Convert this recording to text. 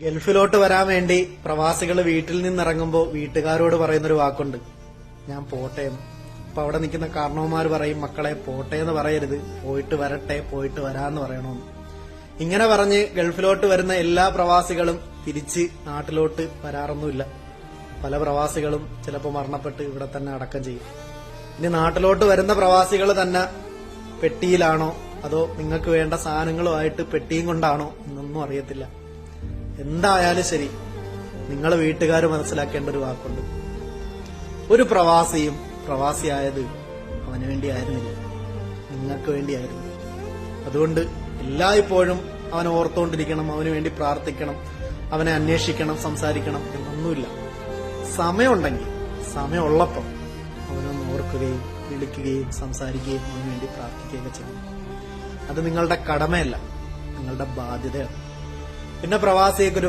ഗൾഫിലോട്ട് വരാൻ വേണ്ടി പ്രവാസികൾ വീട്ടിൽ നിന്നിറങ്ങുമ്പോൾ വീട്ടുകാരോട് പറയുന്നൊരു വാക്കുണ്ട്, ഞാൻ പോട്ടെ എന്ന്. അപ്പൊ അവിടെ നിൽക്കുന്ന കാരണവന്മാർ പറയും, മക്കളെ പോട്ടെ എന്ന് പറയരുത്, പോയിട്ട് വരട്ടെ, പോയിട്ട് വരാന്ന് പറയണമെന്ന്. ഇങ്ങനെ പറഞ്ഞ് ഗൾഫിലോട്ട് വരുന്ന എല്ലാ പ്രവാസികളും തിരിച്ച് നാട്ടിലോട്ട് വരാറൊന്നുമില്ല. പല പ്രവാസികളും ചിലപ്പോൾ മരണപ്പെട്ട് ഇവിടെ തന്നെ അടക്കം ചെയ്യും. ഇനി നാട്ടിലോട്ട് വരുന്ന പ്രവാസികൾ തന്നെ പെട്ടിയിലാണോ അതോ നിങ്ങൾക്ക് വേണ്ട സാധനങ്ങളുമായിട്ട് പെട്ടിയും കൊണ്ടാണോ എന്നൊന്നും അറിയത്തില്ല. എന്തായാലും ശരി, നിങ്ങൾ വീട്ടുകാർ മനസ്സിലാക്കേണ്ട ഒരു വാക്കുണ്ട്, ഒരു പ്രവാസിയും പ്രവാസിയായത് അവന് വേണ്ടിയായിരുന്നില്ല, നിങ്ങൾക്ക് വേണ്ടിയായിരുന്നു. അതുകൊണ്ട് എല്ലായ്പ്പോഴും അവനെ ഓർത്തുകൊണ്ടിരിക്കണം, അവന് വേണ്ടി പ്രാർത്ഥിക്കണം, അവനെ അന്വേഷിക്കണം, സംസാരിക്കണം എന്നൊന്നുമില്ല. സമയമുണ്ടെങ്കിൽ സമയമുള്ളപ്പോൾ അവനൊന്ന് ഓർക്കുകയും വിളിക്കുകയും സംസാരിക്കുകയും അവന് വേണ്ടി പ്രാർത്ഥിക്കുകയൊക്കെ ചെയ്യണം. അത് നിങ്ങളുടെ കടമയല്ല, നിങ്ങളുടെ ബാധ്യതയാണ്. പിന്നെ പ്രവാസിയൊക്കെ